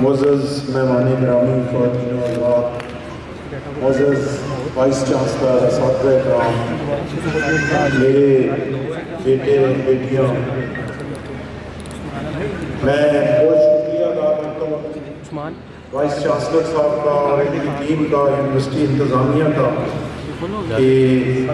معزز مہمان گرامی خواتین و حضرات، معزز وائس چانسلر، اساتذہ کرام، میرے بیٹے بیٹیاں، میں بہت شکریہ ادا کرتا ہوں وائس چانسلر صاحب کا اور ان کی ٹیم کا، یونیورسٹی انتظامیہ کا، کہ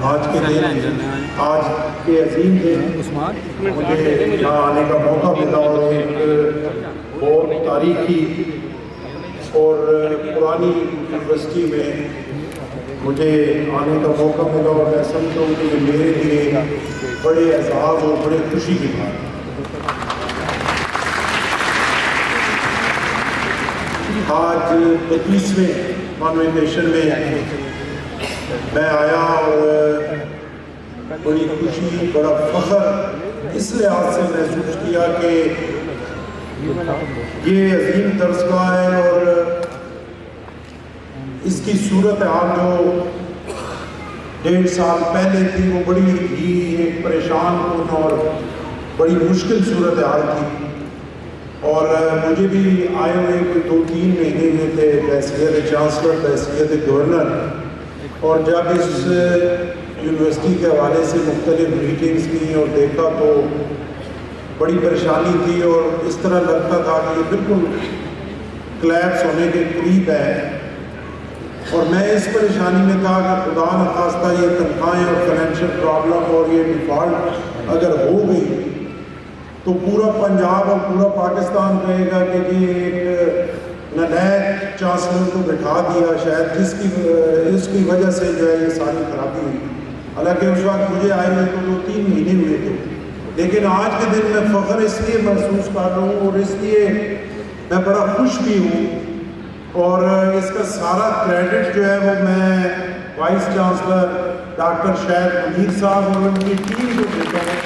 آج کے دن، آج کے عظیم دن مجھے یہاں آنے کا موقع ملا اور ایک بہت تاریخی اور پرانی یونیورسٹی میں مجھے آنے کا موقع ملا، اور میں سمجھتا ہوں کہ یہ میرے لیے بڑے اعزاز اور بڑے خوشی کی بات ہے۔ آج 25ویں کانوینکیشن میں میں آیا اور بڑی خوشی، بڑا فخر اس لحاظ سے محسوس کیا کہ یہ عظیم درسگاہ ہے اور اس کی صورتحال جو 1.5 سال پہلے تھی وہ بڑی ہی ایک پریشان کن اور بڑی مشکل صورتحال تھی، اور مجھے بھی آئے ہوئے کوئی 2-3 مہینے ہوئے تھے بحیثیت چانسلر، بحیثیت گورنر، اور جب اس یونیورسٹی کے حوالے سے مختلف میٹنگز کی اور دیکھا تو بڑی پریشانی تھی، اور اس طرح لگتا تھا کہ یہ بالکل کلیپس ہونے کے قریب ہے، اور میں اس پریشانی میں تھا کہ خدا نخواستہ یہ تنخواہیں اور فائنینشیل پرابلم اور یہ ڈیفالٹ اگر ہو گئی تو پورا پنجاب اور پورا پاکستان کہے گا کہ جی ایک نالائق چانسلر کو بٹھا دیا شاید، اس کی وجہ سے جو ہے یہ ساری خرابی ہوئی۔ حالانکہ اس وقت مجھے آئے ہوئے تو 2-3 مہینے ہوئے تھے، لیکن آج کے دن میں فخر اس لیے محسوس کر رہا ہوں اور اس لیے میں بڑا خوش بھی ہوں، اور اس کا سارا کریڈٹ جو ہے وہ میں وائس چانسلر ڈاکٹر شاہد منیر صاحب اور ان کی ٹیم کو دیتا ہوں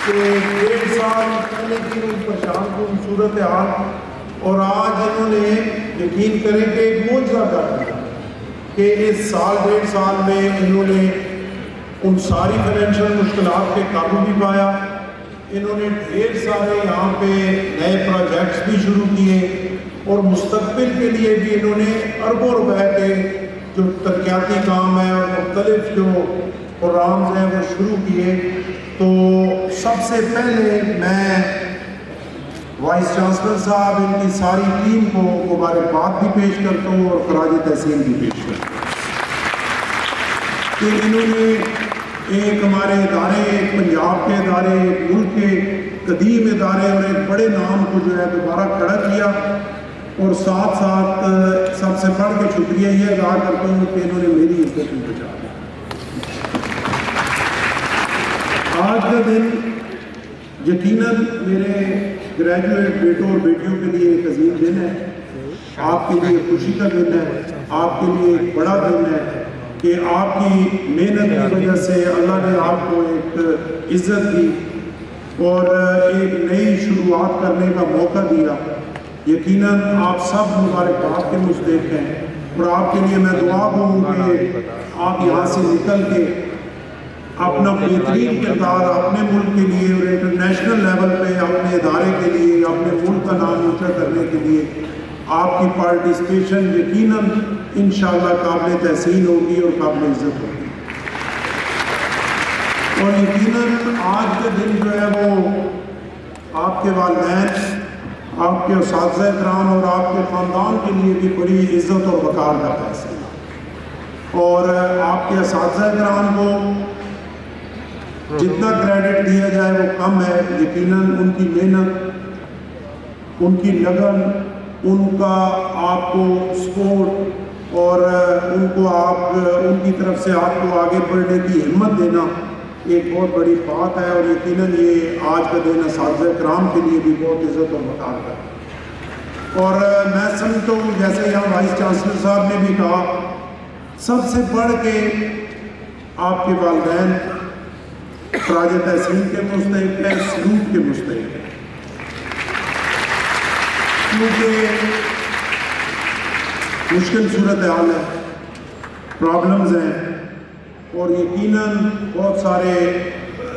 کہ 1.5 سال پہلے کی ان پریشان کن صورتحال، اور آج انہوں نے یقین کریں کہ ایک معجزہ کر دیا کہ اس سال 1.5 سال میں انہوں نے ان ساری فائنینشیل مشکلات پہ قابو بھی پایا، انہوں نے ڈھیر سارے یہاں پہ نئے پروجیکٹس بھی شروع کیے، اور مستقبل کے لیے بھی انہوں نے اربوں روپے کے جو ترقیاتی کام ہیں اور مختلف جو پروگرامز ہیں وہ شروع کیے۔ تو سب سے پہلے میں وائس چانسلر صاحب، ان کی ساری ٹیم کو مبارکباد بھی پیش کرتا ہوں اور خراج تحسین بھی پیش کرتا ہوں کہ انہوں نے ایک ہمارے ادارے، ایک پنجاب کے ادارے، ایک ملک کے قدیم ادارے اور ایک بڑے نام کو جو ہے دوبارہ کھڑا کیا، اور ساتھ ساتھ سب سے بڑھ کے شکریہ یہ ادا کرتا ہوں کہ انہوں نے میری عزت بھی بچا دی۔ آج کا دن یقیناً میرے گریجویٹ بیٹوں اور بیٹیوں کے لیے ایک عظیم دن ہے، آپ کے لیے خوشی کا دن ہے، آپ کے لیے ایک بڑا دن ہے کہ آپ کی محنت کی وجہ سے اللہ نے آپ کو ایک عزت دی اور ایک نئی شروعات کرنے کا موقع دیا۔ یقیناً آپ سب مبارکباد کے مستحق ہیں، اور آپ کے لیے میں دعا ہوں کہ آپ یہاں سے نکل کے اپنا بہترین کردار اپنے ملک کے لیے اور انٹرنیشنل لیول پہ اپنے ادارے کے لیے، اپنے ملک کا نام اونچا کرنے کے لیے آپ کی پارٹیسپیشن یقیناً انشاءاللہ قابل تحسین ہوگی اور قابل عزت ہوگی، اور یقیناً آج کے دن جو ہے وہ آپ کے والدین، آپ کے اساتذہ کرام اور آپ کے خاندان کے لیے بھی بڑی عزت اور وقار کا فیصلہ ہے، اور آپ کے اساتذہ کرام کو جتنا کریڈٹ دیا جائے وہ کم ہے۔ یقیناً ان کی محنت، ان کی لگن، ان کا آپ کو سپورٹ اور ان کی طرف سے آپ کو آگے بڑھنے کی ہمت دینا ایک بہت بڑی بات ہے، اور یقیناً یہ آج کا دن اساتذہ کرام کے لیے بھی بہت عزت اور وقار کا ہے۔ اور میں سمجھتا ہوں جیسے یہاں وائس چانسلر صاحب نے بھی کہا، سب سے بڑھ کے آپ کے والدین خراج تحسین کے مستحق ہے، سلوک کے مستحق ہے، کیونکہ مشکل صورتحال ہے، پرابلمز ہیں، اور یقیناً بہت سارے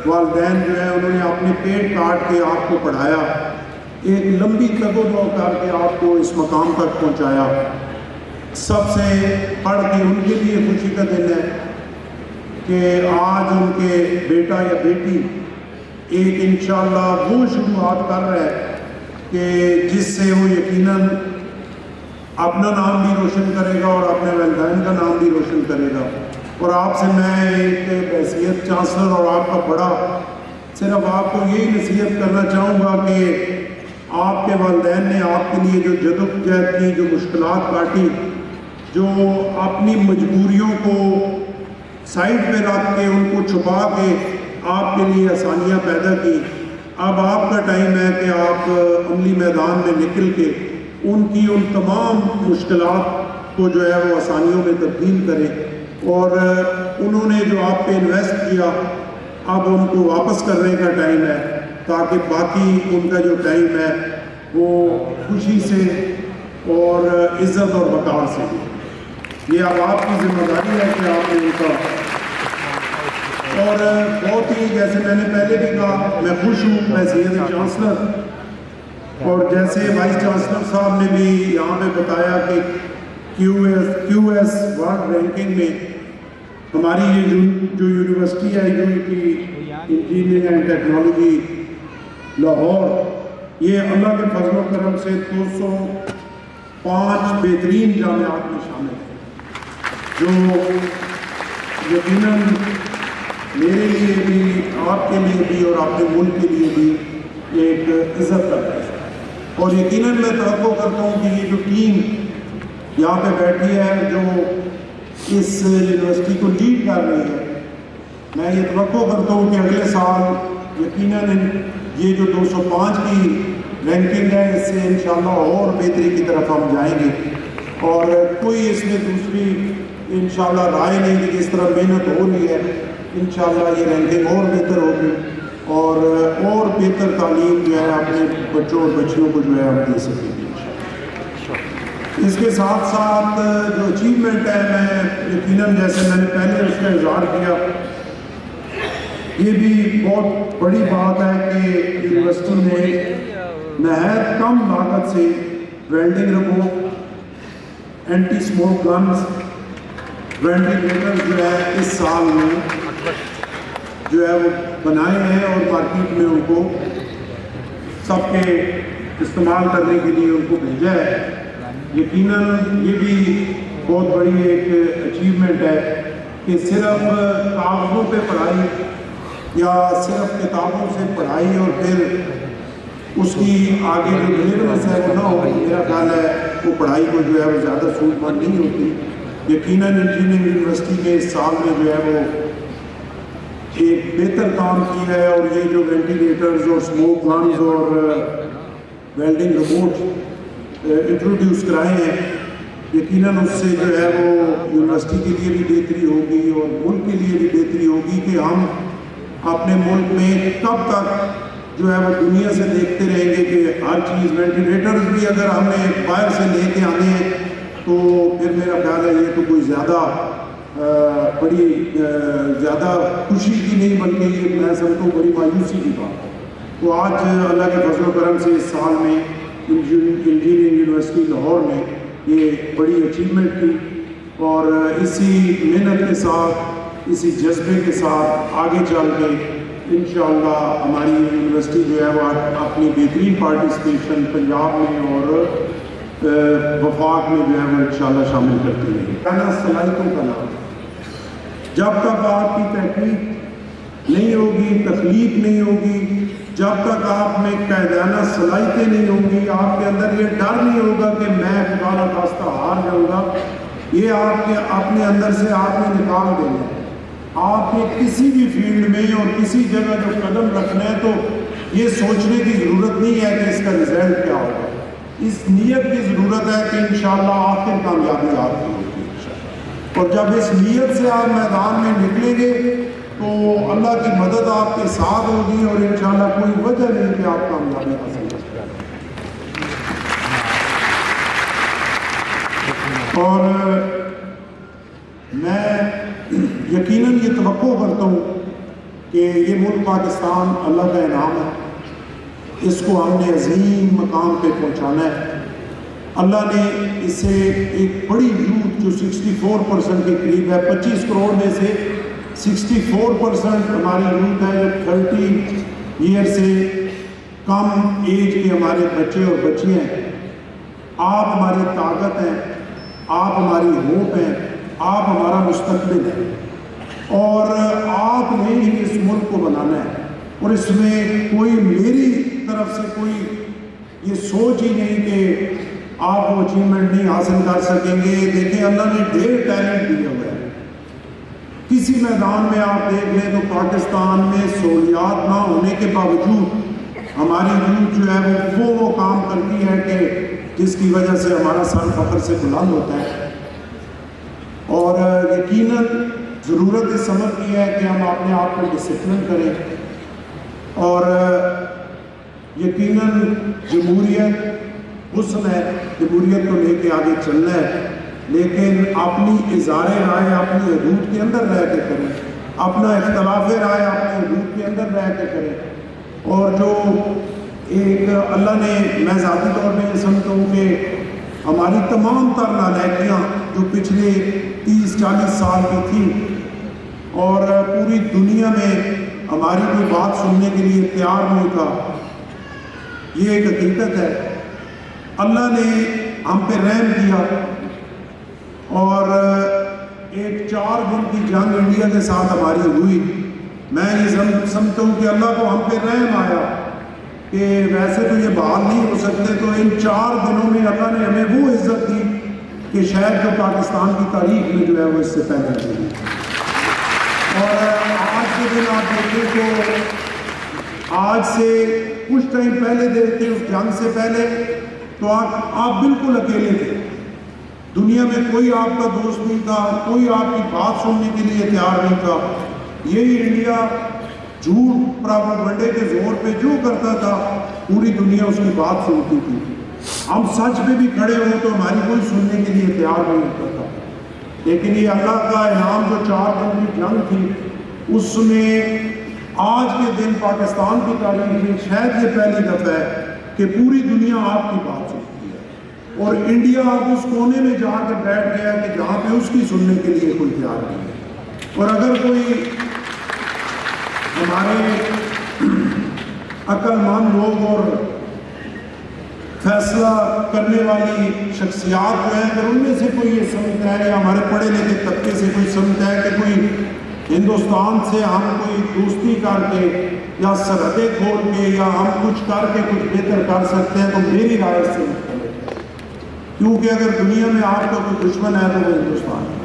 والدین جو ہیں انہوں نے اپنے پیٹ کاٹ کے آپ کو پڑھایا، ایک لمبی تگ و دو کر کے آپ کو اس مقام تک پہنچایا، سب سے پڑھ کے ان کے لیے خوشی کا دن ہے کہ آج ان کے بیٹا یا بیٹی ایک انشاءاللہ وہ شروعات کر رہا ہے کہ جس سے وہ یقیناً اپنا نام بھی روشن کرے گا اور اپنے والدین کا نام بھی روشن کرے گا۔ اور آپ سے میں ایک حیثیت چانسلر اور آپ کا بڑا صرف آپ کو یہی نصیحت کرنا چاہوں گا کہ آپ کے والدین نے آپ کے لیے جو جدوجہد کی، جو مشکلات کاٹی، جو اپنی مجبوریوں کو سائڈ پہ رکھ کے ان کو چھپا کے آپ کے لیے آسانیاں پیدا کی، اب آپ کا ٹائم ہے کہ آپ عملی میدان میں نکل کے ان کی ان تمام مشکلات کو جو ہے وہ آسانیوں میں تبدیل کریں، اور انہوں نے جو آپ پہ انویسٹ کیا اب ان کو واپس کرنے کا ٹائم ہے، تاکہ باقی ان کا جو ٹائم ہے وہ خوشی سے اور عزت اور وقار سے ہو۔ یہ اب آپ کی ذمہ داری ہے کہ آپ نے ان کا، اور بہت ہی جیسے میں نے پہلے بھی کہا میں خوش ہوں حیثیت چانسلر، اور جیسے وائس چانسلر صاحب نے بھی یہاں پہ بتایا کہ کیو ایس ورلڈ رینکنگ میں ہماری یہ جو یونیورسٹی ہے UET engineering and technology Lahore, یہ اللہ کے فضل و کرم سے 205 بہترین جامعات میں شامل ہے، جو یقیناً میرے لیے بھی، آپ کے لیے بھی اور اپنے ملک کے لیے بھی ایک عزت کا ہے۔ اور یقیناً میں توقع کرتا ہوں کہ یہ جو ٹیم یہاں پہ بیٹھی ہے جو اس یونیورسٹی کو لیڈ کر رہی ہے، میں یہ توقع کرتا ہوں کہ اگلے سال یقیناً یہ جو 205 کی رینکنگ ہے اس سے انشاءاللہ اور بہتری کی طرف ہم جائیں گے، اور کوئی اس میں دوسری انشاءاللہ رائے نہیں کہ جس طرح محنت ہو رہی ہے انشاءاللہ یہ رینکنگ اور بہتر ہوگی، اور بہتر تعلیم جو ہے اپنے بچوں اور بچیوں کو جو ہے ہم دے سکیں گے۔ اس کے ساتھ ساتھ جو اچیومنٹ ہے، میں یقیناً جیسے میں نے پہلے اس کا اظہار کیا، یہ بھی بہت بڑی بات ہے کہ یونیورسٹی نے نہایت کم لاگت سے welding robot, anti smoke guns, ventilator جو ہے اس سال میں جو ہے وہ بنائے ہیں اور مارکیٹ میں ان کو سب کے استعمال کرنے کے لیے ان کو بھیجا ہے۔ یقیناً یہ بھی بہت بڑی ایک اچیومنٹ ہے کہ صرف کاغذوں پہ پڑھائی یا صرف کتابوں سے پڑھائی اور پھر اس کی آگے جو ڈلیورنس ہے وہ نہ ہو، میرا خیال ہے وہ پڑھائی کو جو ہے وہ زیادہ سود مند نہیں ہوتی۔ یقیناً انجینئرنگ یونیورسٹی نے اس سال میں جو ہے وہ ایک بہتر کام کیا ہے، اور یہ جو وینٹیلیٹرز اور اسموک گنز اور ویلڈنگ روبوٹ انٹروڈیوس کرائے ہیں، یقیناً اس سے جو ہے وہ یونیورسٹی کے لیے بھی بہتری ہوگی اور ملک کے لیے بھی بہتری ہوگی کہ ہم اپنے ملک میں کب تک جو ہے وہ دنیا سے دیکھتے رہیں گے کہ ہر چیز، وینٹیلیٹرز بھی اگر ہم نے باہر سے لے کے آنے ہیں تو پھر میرا خیال ہے یہ تو کوئی زیادہ بڑی زیادہ خوشی کی نہیں بلکہ یہ میں سمجھتا ہوں بڑی مایوسی کی بات ہے۔ تو آج اللہ کے فضل و کرم سے اس سال میں انجینئرنگ یونیورسٹی لاہور نے یہ بڑی اچیومنٹ کی، اور اسی محنت کے ساتھ، اسی جذبے کے ساتھ آگے چل کے انشاءاللہ ہماری یونیورسٹی جو ہے وہ اپنی بہترین پارٹیسپیشن پنجاب میں اور وفاق میں جو ہے وہ انشاءاللہ شامل کرتی ہے۔ صلاحیتوں کا نام، جب تک آپ کی تحقیق نہیں ہوگی، تخلیق نہیں ہوگی، جب تک آپ میں قائدانہ صلاحیتیں نہیں ہوں گی، آپ کے اندر یہ ڈر نہیں ہوگا کہ میں خدا نخواستہ ہار جاؤں گا، یہ آپ کے اپنے اندر سے آپ نے نکال دینا ہے۔ آپ نے کسی بھی فیلڈ میں اور کسی جگہ جو قدم رکھنا ہے تو یہ سوچنے کی ضرورت نہیں ہے کہ اس کا رزلٹ کیا ہوگا، اس نیت کی ضرورت ہے کہ انشاءاللہ آخر کامیابی آپ کی ہوگی، اور جب اس نیت سے آپ میدان میں نکلیں گے تو اللہ کی مدد آپ کے ساتھ ہوگی، اور انشاءاللہ کوئی وجہ نہیں کہ آپ کامیابی حاصل کر سکیں۔ اور میں یقیناً یہ توقع کرتا ہوں کہ یہ ملک پاکستان اللہ کا انعام ہے، اس کو ہم نے عظیم مقام پہ پہنچانا ہے۔ اللہ نے اسے ایک بڑی یوتھ جو 64% کے قریب ہے، 25 کروڑ میں سے 64% ہماری یوتھ ہے جو 30 ایئر سے کم ایج کے ہمارے بچے اور بچیاں ہیں۔ آپ ہماری طاقت ہیں، آپ ہماری ہوپ ہیں، آپ ہمارا مستقبل ہے، اور آپ نے ہی اس ملک کو بنانا ہے۔ اور اس میں کوئی میری طرف سے کوئی یہ سوچ ہی نہیں کہ آپ وہ اچیومنٹ نہیں حاصل کر سکیں گے۔ دیکھیں اللہ نے ڈھیر ٹیلنٹ دیا ہوا ہے، کسی میدان میں آپ دیکھ لیں تو پاکستان میں سہولیات نہ ہونے کے باوجود ہماری یوتھ جو ہے وہ کام کرتی ہے کہ جس کی وجہ سے ہمارا سر فخر سے بلند ہوتا ہے۔ اور یقیناً ضرورت اس عمل کی ہے کہ ہم اپنے آپ کو ڈسپلن کریں، اور یقیناً جمہوریت حسن ہے، جمہوریت کو لے کے آگے چلنا ہے، لیکن اپنی اظہار رائے اپنی حدود کے اندر رہ کے کریں، اپنا اختلاف رائے اپنی حدود کے اندر رہ کے کریں۔ اور جو ایک اللہ نے، میں ذاتی طور پہ یہ سمجھتا ہوں کہ ہماری تمام تر نالائکیاں جو پچھلے 30-40 سال کی تھیں اور پوری دنیا میں ہماری کوئی بات سننے کے لیے تیار نہیں تھا، یہ ایک حقیقت ہے۔ اللہ نے ہم پہ رحم کیا، اور ایک 4 دن کی جنگ انڈیا کے ساتھ ہماری ہوئی۔ میں یہ سمجھتا ہوں کہ اللہ کو ہم پہ رحم آیا کہ ویسے تو یہ بحال نہیں ہو سکتے، تو ان 4 دنوں میں اللہ نے ہمیں وہ عزت دی کہ شاید جو پاکستان کی تاریخ میں جو ہے وہ اس سے پہلے نہیں۔ اور آج کے دن آپ دیکھیں تو آج سے کچھ ٹائم پہلے دیکھتے اس جنگ سے پہلے تو آپ بالکل اکیلے تھے، دنیا میں کوئی آپ کا دوست نہیں تھا، کوئی آپ کی بات سننے کے لیے تیار نہیں تھا۔ یہی انڈیا جھوٹ پراپیگنڈے کے زور پہ جو کرتا تھا پوری دنیا اس کی بات سنتی تھی۔ ہم سچ پہ بھی کھڑے ہوں تو ہماری کوئی سننے کے لیے تیار نہیں ہوتا تھا۔ لیکن یہ اللہ کا انعام جو 4 دن کی جنگ تھی، اس میں آج کے دن پاکستان کی تاریخ میں شاید یہ پہلی دفعہ ہے کہ پوری دنیا آپ کی بات سنتی ہے، اور انڈیا اب اس کونے میں جا کے بیٹھ گیا کہ جہاں پہ اس کی سننے کے لیے کوئی تیار نہیں ہے۔ اور اگر کوئی ہمارے عقل مند لوگ اور فیصلہ کرنے والی شخصیات جو ہیں، اگر ان میں سے کوئی یہ سمجھتا ہے، یا ہمارے پڑھے لکھے طبقے سے کوئی سمجھتا ہے کہ کوئی ہندوستان سے ہم کوئی دوستی کر کے یا سرحدیں کھول کے یا ہم کچھ کر کے کچھ بہتر کر سکتے ہیں، تو میری رائے سے مختلف ہے۔ کیونکہ اگر دنیا میں آپ کا کوئی دشمن ہے تو وہ ہندوستان ہے،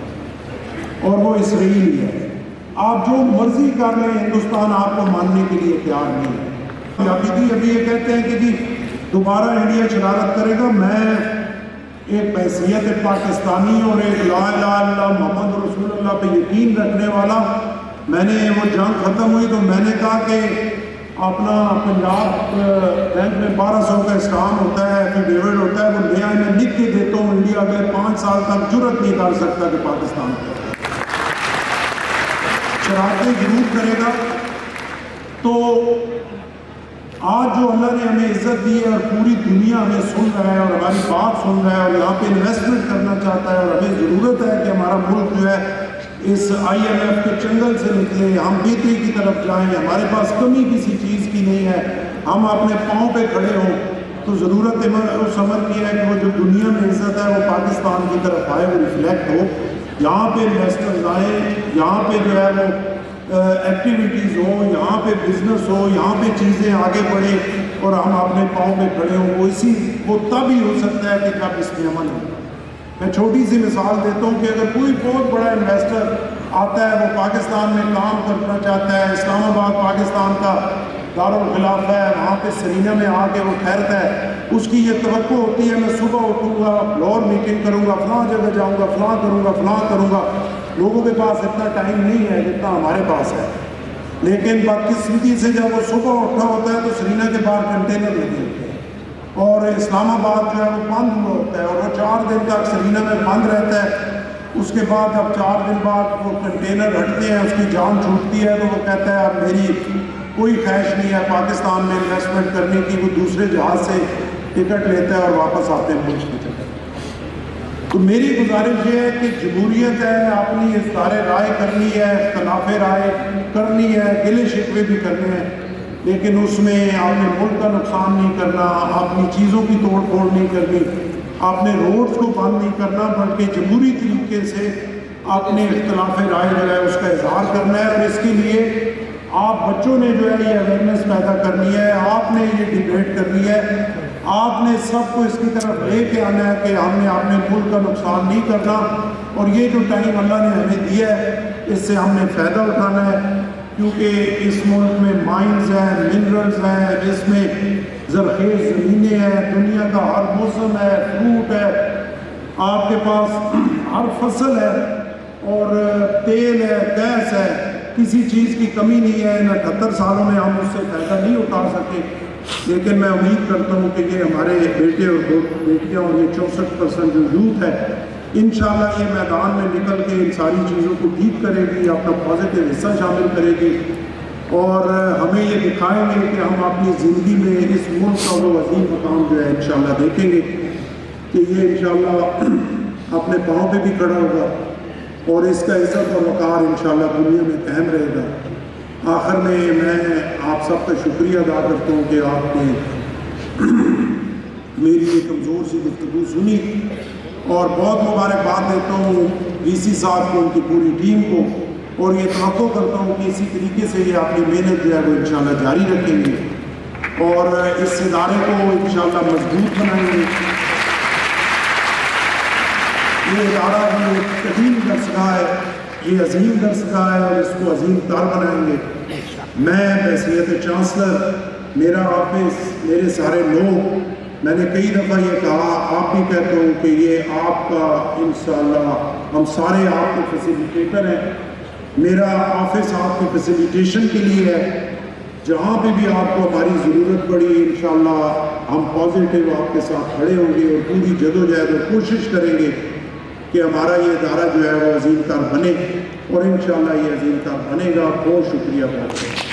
اور وہ اسرائیل ہی ہے۔ آپ جو مرضی کر لیں، ہندوستان آپ کو ماننے کے لیے تیار نہیں ہے۔ ابھی یہ کہتے ہیں کہ جی دوبارہ انڈیا شرارت کرے گا۔ میں ایک حیثیت پاکستانی اور ایک لا الہ الا اللہ محمد رسول اللہ پہ یقین رکھنے والا، میں نے وہ جنگ ختم ہوئی تو میں نے کہا کہ اپنا پنجاب بینک میں 1200 کا اسٹام ہوتا ہے، ایفیڈیوٹ ہوتا ہے، وہ نیا میں لکھ کے دیتا ہوں، انڈیا اگلے 5 سال تک جرت نہیں کر سکتا کہ پاکستان شرارتیں ضرور کرے گا۔ تو آج جو اللہ نے ہمیں عزت دی ہے اور پوری دنیا ہمیں سن رہا ہے اور ہماری بات سن رہا ہے اور یہاں پہ انویسٹمنٹ کرنا چاہتا ہے، اور ہمیں ضرورت ہے کہ ہمارا ملک جو ہے اس IMF کے چنگل سے نکلے، ہم بہتری کی طرف جائیں، ہمارے پاس کمی کسی چیز کی نہیں ہے، ہم اپنے پاؤں پہ کھڑے ہوں، تو ضرورت اس عمل کی ہے کہ وہ جو دنیا میں عزت ہے وہ پاکستان کی طرف آئے، وہ ریفلیکٹ ہو، یہاں پہ انویسٹرز آئیں، یہاں پہ جو ہے وہ ایکٹیویٹیز ہوں، یہاں پہ بزنس ہو، یہاں پہ چیزیں آگے بڑھیں اور ہم اپنے پاؤں پہ کھڑے ہوں۔ وہ تب ہی ہو سکتا ہے کہ جب اس میں عمل ہوگا۔ میں چھوٹی سی مثال دیتا ہوں کہ اگر کوئی بہت بڑا انویسٹر آتا ہے، وہ پاکستان میں کام کرنا چاہتا ہے، اسلام آباد پاکستان کا دارالخلافہ ہے، وہاں پہ سرینا میں آ کے وہ ٹھہرتا ہے، اس کی یہ توقع ہوتی ہے میں صبح اٹھوں گا، لاہور میٹنگ کروں گا، فلاں جگہ جاؤں گا، فلاں کروں گا، فلاں کروں گا۔ لوگوں کے پاس اتنا ٹائم نہیں ہے جتنا ہمارے پاس ہے، لیکن بدقسمتی سے جب وہ صبح اٹھا ہوتا ہے تو سرینا کے باہر کنٹینر لگے ہوتے ہیں اور اسلام آباد جو ہے وہ بند ہوا ہوتا ہے، اور وہ 4 دن تک سرینا میں بند رہتا ہے، اس کے بعد اب 4 دن بعد وہ کنٹینر ہٹتے ہیں، اس کی جان چھوٹتی ہے، تو وہ کہتا ہے اب میری کوئی خواہش نہیں ہے پاکستان میں انویسٹمنٹ کرنے کی، وہ دوسرے جہاز سے ٹکٹ لیتا ہے اور واپس آتے ہیں ملک میں۔ تو میری گزارش یہ ہے کہ جمہوریت ہے، اپنی اظہار رائے کرنی ہے، اختلاف رائے کرنی ہے، گلے شکوے بھی کرنے ہیں، لیکن اس میں آپ نے ملک کا نقصان نہیں کرنا، اپنی چیزوں کی توڑ پھوڑ نہیں کرنی، آپ نے روڈز کو بند نہیں کرنا، بلکہ جمہوری طریقے سے اپنے اختلاف رائے جو ہے اس کا اظہار کرنا ہے۔ اور اس کے لیے آپ بچوں نے جو ہے یہ اویئرنیس پیدا کرنی ہے، آپ نے یہ ڈیبیٹ کرنی ہے، آپ نے سب کو اس کی طرف لے کے آنا ہے کہ ہم نے اپنے ملک کا نقصان نہیں کرنا، اور یہ جو ٹائم اللہ نے ہمیں دیا ہے اس سے ہم نے فائدہ اٹھانا ہے، کیونکہ اس ملک میں مائنز ہیں، منرلز ہیں، اس میں زرخیز زمینیں ہیں، دنیا کا ہر موسم ہے، فروٹ ہے، آپ کے پاس ہر فصل ہے، اور تیل ہے، گیس ہے، کسی چیز کی کمی نہیں ہے۔ ان 78 سالوں میں ہم اس سے فائدہ نہیں اٹھا سکے، لیکن میں امید کرتا ہوں کہ یہ ہمارے بیٹے اور بیٹیاں اور یہ 64% جو یوتھ ہے انشاءاللہ یہ میدان میں نکل کے ان ساری چیزوں کو ٹھیک کرے گی، اپنا پازیٹیو حصہ شامل کرے گی، اور ہمیں یہ دکھائیں گے کہ ہم اپنی زندگی میں اس ملک کا وہ عظیم مقام جو ہے انشاءاللہ دیکھیں گے کہ یہ انشاءاللہ اپنے پاؤں پہ بھی کھڑا ہوگا، اور اس کا عزت اور وقار انشاءاللہ دنیا میں قائم رہے گا۔ آخر میں آپ سب کا شکریہ ادا کرتا ہوں کہ آپ نے میری یہ کمزور سی گفتگو سنی، اور بہت مبارکباد دیتا ہوں وی سی صاحب کو، ان کی پوری ٹیم کو، اور یہ توقع کرتا ہوں کہ اسی طریقے سے یہ اپنی محنت جو ہے وہ انشاءاللہ جاری رکھیں گے، اور اس ادارے کو انشاءاللہ مضبوط بنائیں گے۔ یہ ادارہ بھی ایک قدیم درسگاہ ہے، یہ عظیم درسگاہ ہے، اور اس کو عظیم تر بنائیں گے۔ میں بحیثیت چانسلر، میرا آفس، میرے سارے لوگ، میں نے کئی دفعہ یہ کہا، آپ بھی کہتا ہوں کہ یہ آپ کا انشاءاللہ ہم سارے آپ کے فیسیلیٹیٹر ہیں۔ میرا آفس آپ کی فیسیلیٹیشن کے لیے ہے، جہاں پہ بھی آپ کو ہماری ضرورت پڑی انشاءاللہ ہم پازیٹیو آپ کے ساتھ کھڑے ہوں گے، اور پوری جدوجہد اور کوشش کریں گے کہ ہمارا یہ ادارہ جو ہے وہ عظیم تر بنے، اور انشاءاللہ یہ عظیم تر بنے گا۔ بہت شکریہ، بہت